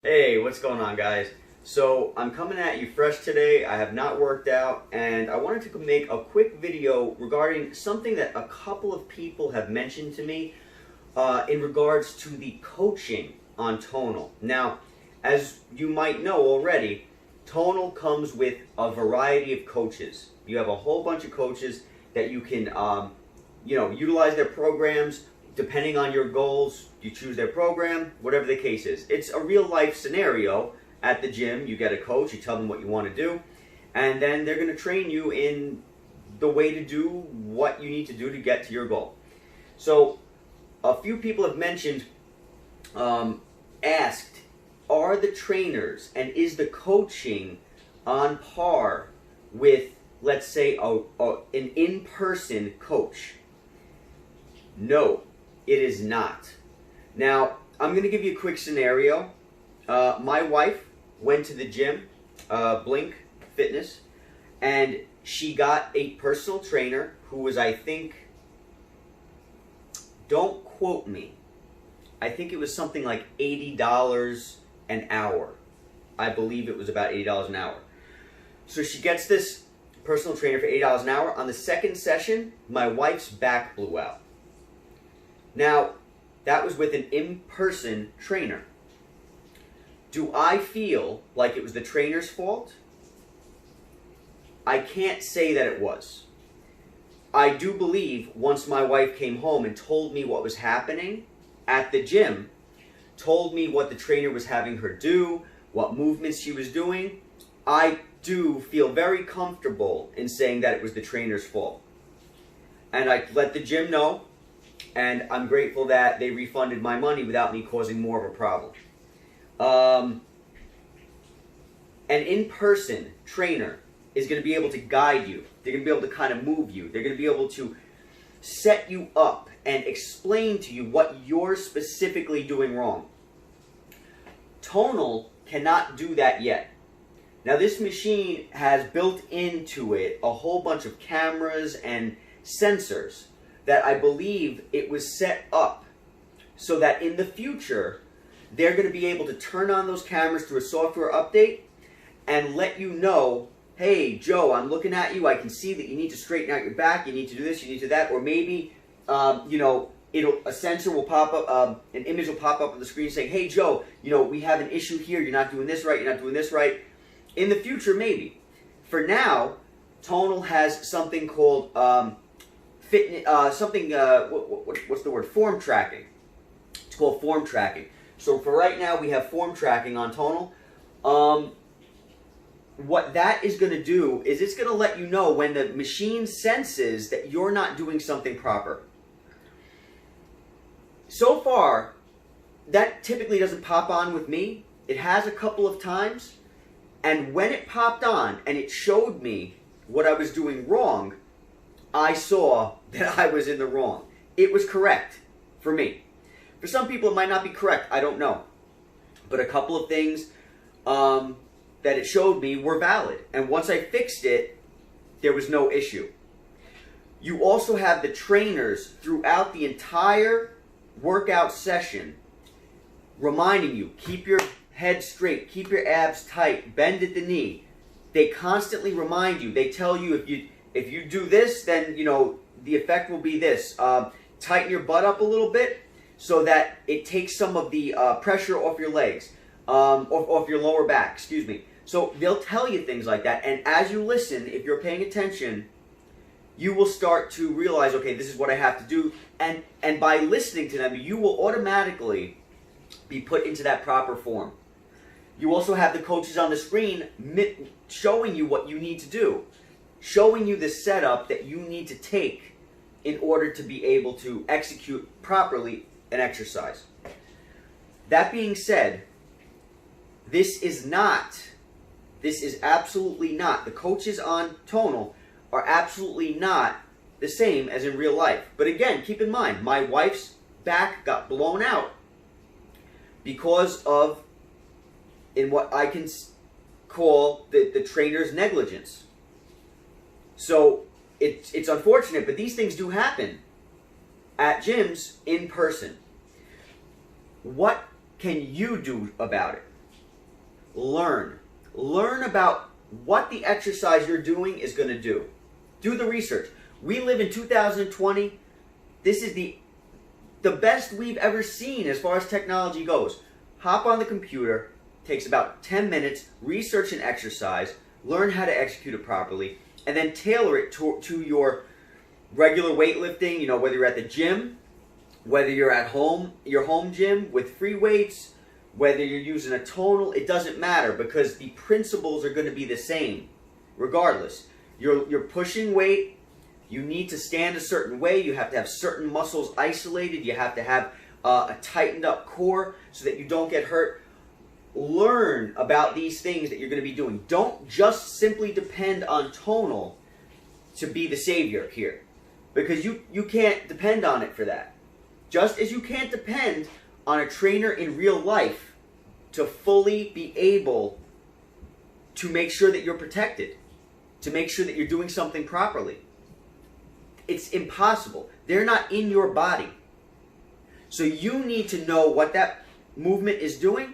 Hey, what's going on, guys? So I'm coming at you fresh today. I have not worked out, and I wanted to make a quick video regarding something that a couple of people have mentioned to me in regards to the coaching on Tonal. Now, as you might know already, Tonal comes with a variety of coaches. You have a whole bunch of coaches that you can, utilize their programs. Depending on your goals, you choose their program, whatever the case is. It's a real life scenario at the gym. You get a coach, you tell them what you want to do, and then they're going to train you in the way to do what you need to do to get to your goal. So a few people have mentioned, asked, are the trainers and is the coaching on par with, let's say, an in-person coach? No. It is not. Now, I'm going to give you a quick scenario. My wife went to the gym, Blink Fitness, and she got a personal trainer who was, I think, don't quote me, I think it was something like $80 an hour. I believe it was about $80 an hour. So she gets this personal trainer for $80 an hour. On the second session, my wife's back blew out. Now, that was with an in-person trainer. Do I feel like it was the trainer's fault? I can't say that it was. I do believe once my wife came home and told me what was happening at the gym, told me what the trainer was having her do, what movements she was doing, I do feel very comfortable in saying that it was the trainer's fault. And I let the gym know, and I'm grateful that they refunded my money without me causing more of a problem. An in-person trainer is going to be able to guide you. They're going to be able to kind of move you. They're going to be able to set you up and explain to you what you're specifically doing wrong. Tonal cannot do that yet. Now, this machine has built into it a whole bunch of cameras and sensors that I believe it was set up so that in the future, they're going to be able to turn on those cameras through a software update and let you know, hey, Joe, I'm looking at you. I can see that you need to straighten out your back. You need to do this. You need to do that. Or maybe, a sensor will pop up, an image will pop up on the screen saying, hey, Joe, we have an issue here. You're not doing this right. You're not doing this right. In the future, maybe. For now, Tonal has something called what's the word? Form tracking. It's called form tracking. So for right now, we have form tracking on Tonal. What that is going to do is it's going to let you know when the machine senses that you're not doing something proper. So far, that typically doesn't pop on with me. It has a couple of times. And when it popped on and it showed me what I was doing wrong, I saw that I was in the wrong. It was correct for me. For some people, it might not be correct. I don't know. But a couple of things that it showed me were valid. And once I fixed it, there was no issue. You also have the trainers throughout the entire workout session reminding you, keep your head straight, keep your abs tight, bend at the knee. They constantly remind you. They tell you if you do this, then the effect will be this. Tighten your butt up a little bit so that it takes some of the pressure off your legs, off your lower back, excuse me. So they'll tell you things like that, and as you listen, if you're paying attention, you will start to realize, okay, this is what I have to do, and by listening to them, you will automatically be put into that proper form. You also have the coaches on the screen showing you what you need to do, showing you the setup that you need to take in order to be able to execute properly an exercise. That being said, this is absolutely not, the coaches on Tonal are absolutely not the same as in real life. But again, keep in mind, my wife's back got blown out because of, in what I can call the trainer's negligence. So it's unfortunate, but these things do happen at gyms in person. What can you do about it? learn. Learn about what the exercise you're doing is going to do. Do the research. We live in 2020. This is the best we've ever seen as far as technology goes. Hop on the computer, takes about 10 minutes, research an exercise, learn how to execute it properly, and then tailor it to your regular weightlifting, whether you're at the gym, whether you're at home, your home gym with free weights, whether you're using a tonal, it doesn't matter because the principles are going to be the same regardless. You're pushing weight, you need to stand a certain way, you have to have certain muscles isolated, you have to have a tightened up core so that you don't get hurt. Learn about these things that you're going to be doing. Don't just simply depend on tonal to be the savior here, because you can't depend on it for that. Just as you can't depend on a trainer in real life to fully be able to make sure that you're protected, to make sure that you're doing something properly. It's impossible. They're not in your body. So you need to know what that movement is doing,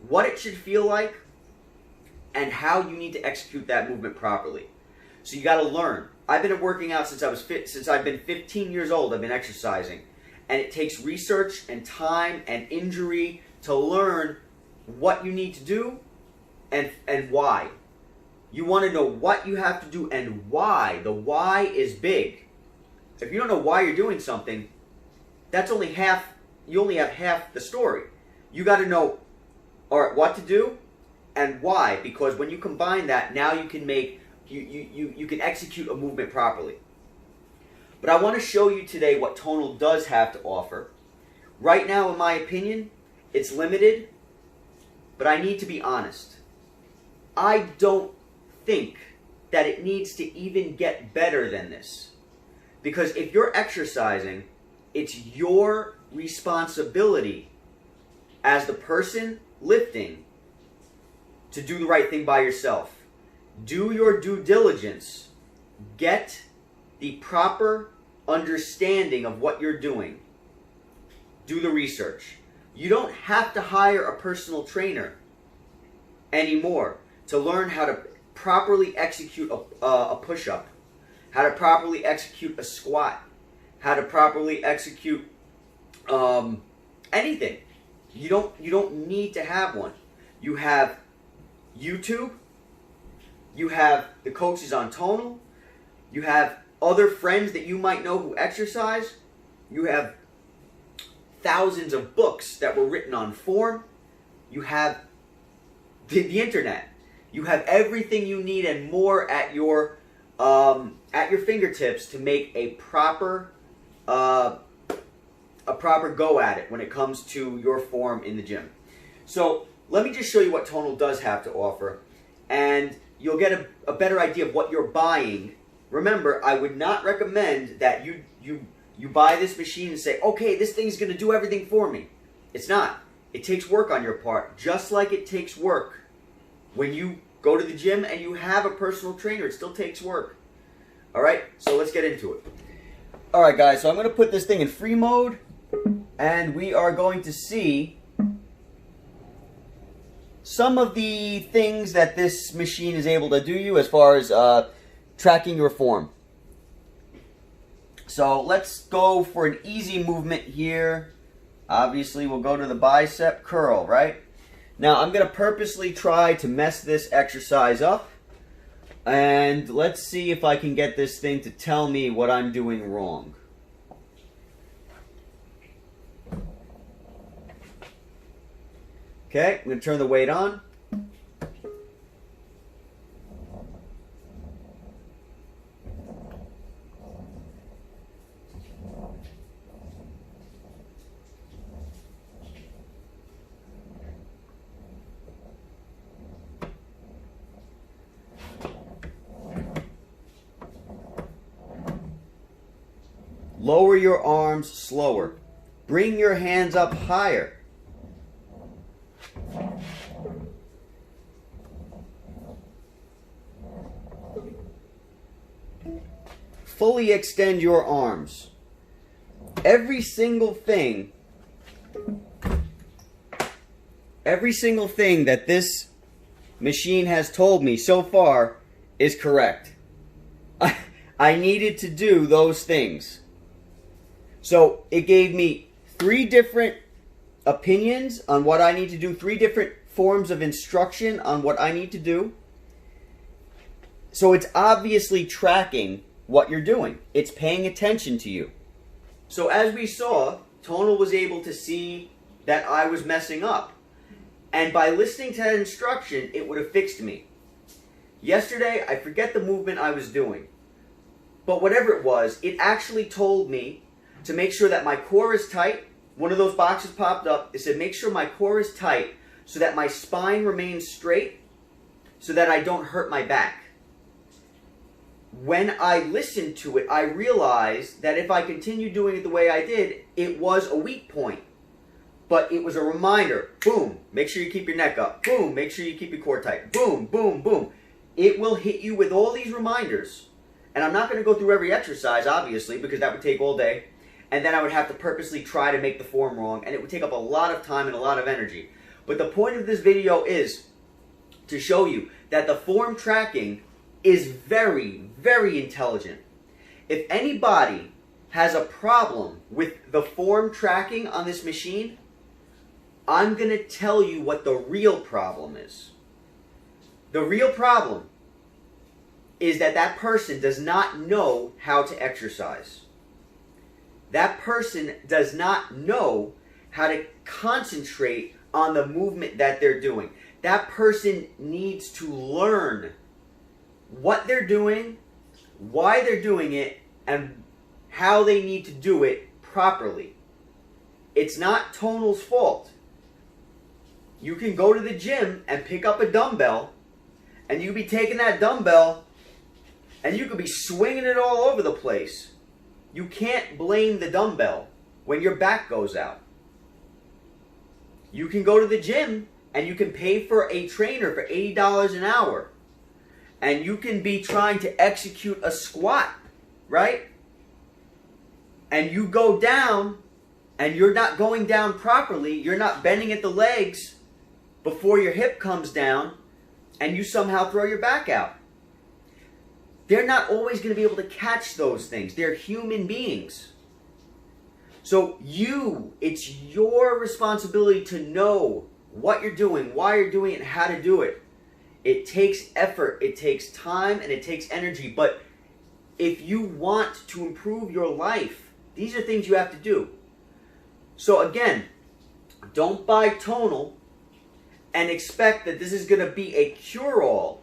what it should feel like, and how you need to execute that movement properly. So you got to learn. I've been working out since I've been 15 years old. I've been exercising, and it takes research and time and injury to learn what you need to do and why. You want to know what you have to do and why. The why is big. If you don't know why you're doing something, that's only half. You only have half the story. You got to know, all right, what to do and why, because when you combine that, now you can make you can execute a movement properly. But I want to show you today what tonal does have to offer. Right now, in my opinion, it's limited, but I need to be honest. I don't think that it needs to even get better than this. Because if you're exercising, it's your responsibility as the person lifting to do the right thing by yourself. Do your due diligence. Get the proper understanding of what you're doing. Do the research. You don't have to hire a personal trainer anymore to learn how to properly execute a push-up, how to properly execute a squat, how to properly execute anything. You don't need to have one. You have YouTube. You have the coaches on Tonal. You have other friends that you might know who exercise. You have thousands of books that were written on form. You have the internet. You have everything you need and more at your fingertips to make a proper go at it when it comes to your form in the gym. So let me just show you what Tonal does have to offer, and you'll get a better idea of what you're buying. Remember, I would not recommend that you buy this machine and say, okay, this thing's going to do everything for me. It's not. It takes work on your part, just like it takes work when you go to the gym and you have a personal trainer. It still takes work. All right, so let's get into it. All right, guys, so I'm going to put this thing in free mode, and we are going to see some of the things that this machine is able to do you as far as tracking your form. So let's go for an easy movement here. Obviously, we'll go to the bicep curl, right? Now, I'm going to purposely try to mess this exercise up. And let's see if I can get this thing to tell me what I'm doing wrong. Okay, I'm going to turn the weight on. Lower your arms slower. Bring your hands up higher. Fully extend your arms. Every single thing that this machine has told me so far is correct. I needed to do those things. So it gave me 3 different opinions on what I need to do, 3 different forms of instruction on what I need to do. So it's obviously tracking what you're doing. It's paying attention to you. So as we saw, Tonal was able to see that I was messing up. And by listening to that instruction, it would have fixed me. Yesterday, I forget the movement I was doing. But whatever it was, it actually told me to make sure that my core is tight. One of those boxes popped up. It said, make sure my core is tight so that my spine remains straight so that I don't hurt my back. When I listened to it, I realized that if I continued doing it the way I did, it was a weak point. But it was a reminder. Boom, make sure you keep your neck up. Boom, make sure you keep your core tight. Boom, boom, boom. It will hit you with all these reminders. And I'm not going to go through every exercise, obviously, because that would take all day. And then I would have to purposely try to make the form wrong. And it would take up a lot of time and a lot of energy. But the point of this video is to show you that the form tracking is very, very intelligent. If anybody has a problem with the form tracking on this machine, I'm going to tell you what the real problem is. The real problem is that that person does not know how to exercise. That person does not know how to concentrate on the movement that they're doing. That person needs to learn what they're doing, why they're doing it, and how they need to do it properly. It's not Tonal's fault. You can go to the gym and pick up a dumbbell, and you can be taking that dumbbell and you could be swinging it all over the place. You can't blame the dumbbell when your back goes out. You can go to the gym and you can pay for a trainer for $80 an hour. And you can be trying to execute a squat, right? And you go down and you're not going down properly. You're not bending at the legs before your hip comes down, and you somehow throw your back out. They're not always going to be able to catch those things. They're human beings. So it's your responsibility to know what you're doing, why you're doing it, and how to do it. It takes effort, it takes time, and it takes energy. But if you want to improve your life, these are things you have to do. So again, don't buy Tonal and expect that this is going to be a cure-all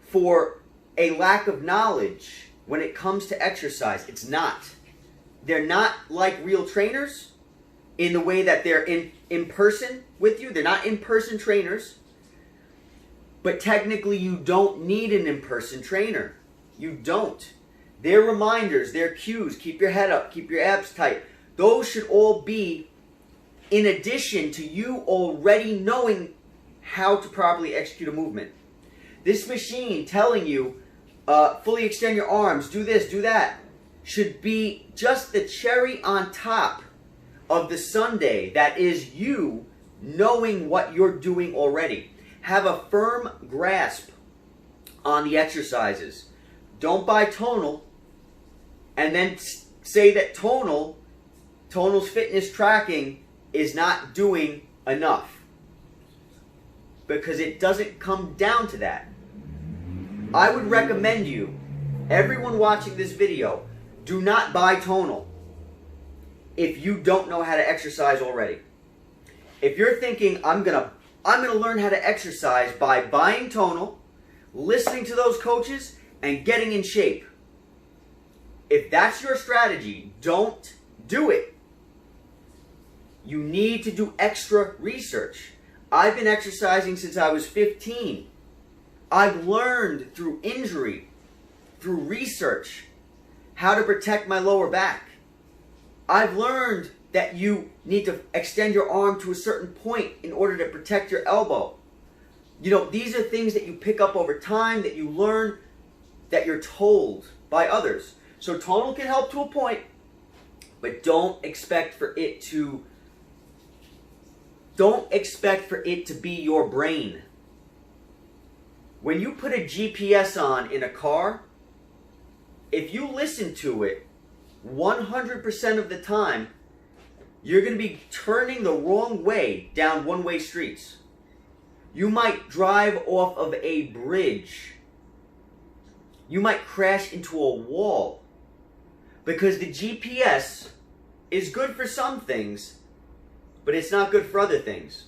for a lack of knowledge when it comes to exercise. It's not. They're not like real trainers in the way that they're in person with you. They're not in-person trainers. But technically, you don't need an in-person trainer. You don't. They're reminders, they're cues. Keep your head up, keep your abs tight. Those should all be in addition to you already knowing how to properly execute a movement. This machine telling you, fully extend your arms, do this, do that, should be just the cherry on top of the sundae that is you knowing what you're doing already. Have a firm grasp on the exercises. Don't buy Tonal and then say that Tonal's fitness tracking is not doing enough. Because it doesn't come down to that. I would recommend you, everyone watching this video, do not buy Tonal if you don't know how to exercise already. If you're thinking, I'm gonna learn how to exercise by buying Tonal, listening to those coaches, and getting in shape. If that's your strategy, don't do it. You need to do extra research. I've been exercising since I was 15. I've learned through injury, through research, how to protect my lower back. I've learned that you need to extend your arm to a certain point in order to protect your elbow. You know, these are things that you pick up over time, that you learn, that you're told by others. So Tonal can help to a point, but don't expect for it to be your brain. When you put a GPS on in a car, if you listen to it 100% of the time, you're going to be turning the wrong way down one-way streets. You might drive off of a bridge. You might crash into a wall. Because the GPS is good for some things, but it's not good for other things.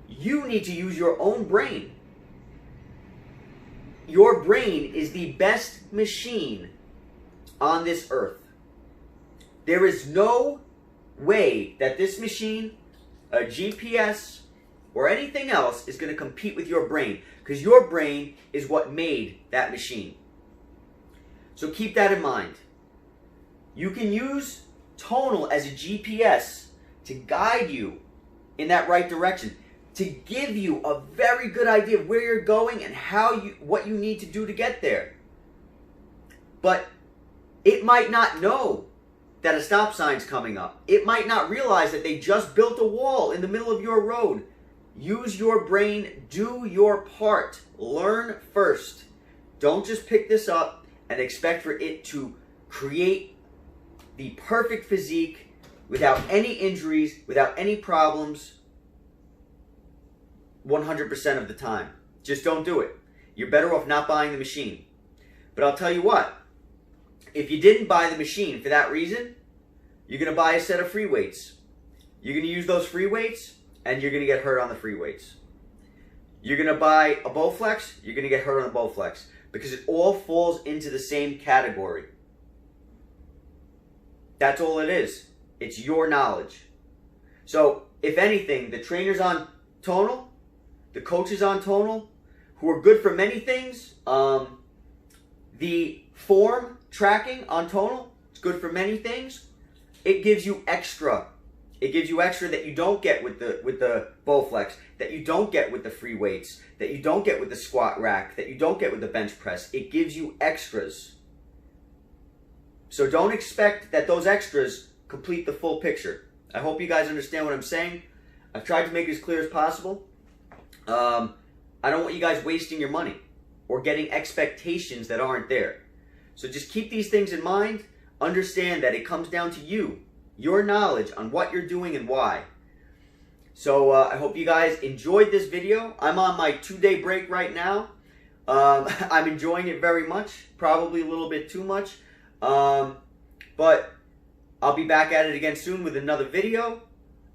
You need to use your own brain. Your brain is the best machine on this earth. There is no way that this machine, a GPS, or anything else is going to compete with your brain, because your brain is what made that machine. So keep that in mind. You can use Tonal as a GPS to guide you in that right direction, to give you a very good idea of where you're going and what you need to do to get there. But it might not know that a stop sign's coming up. It might not realize that they just built a wall in the middle of your road. Use your brain, do your part. Learn first. Don't just pick this up and expect for it to create the perfect physique without any injuries, without any problems, 100% of the time. Just don't do it. You're better off not buying the machine. But I'll tell you what, if you didn't buy the machine for that reason, you're going to buy a set of free weights. You're going to use those free weights, and you're going to get hurt on the free weights. You're going to buy a Bowflex, you're going to get hurt on the Bowflex, because it all falls into the same category. That's all it is. It's your knowledge. So, if anything, the trainers on Tonal, the coaches on Tonal, who are good for many things, the form tracking on Tonal, it's good for many things. It gives you extra. It gives you extra that you don't get with the Bowflex, that you don't get with the free weights, that you don't get with the squat rack, that you don't get with the bench press. It gives you extras. So don't expect that those extras complete the full picture. I hope you guys understand what I'm saying. I've tried to make it as clear as possible. I don't want you guys wasting your money or getting expectations that aren't there. So just keep these things in mind. Understand that it comes down to you, your knowledge on what you're doing and why. So I hope you guys enjoyed this video. I'm on my 2-day break right now. I'm enjoying it very much, probably a little bit too much. But I'll be back at it again soon with another video.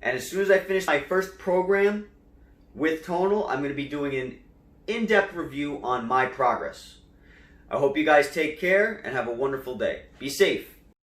And as soon as I finish my first program with Tonal, I'm going to be doing an in-depth review on my progress. I hope you guys take care and have a wonderful day. Be safe.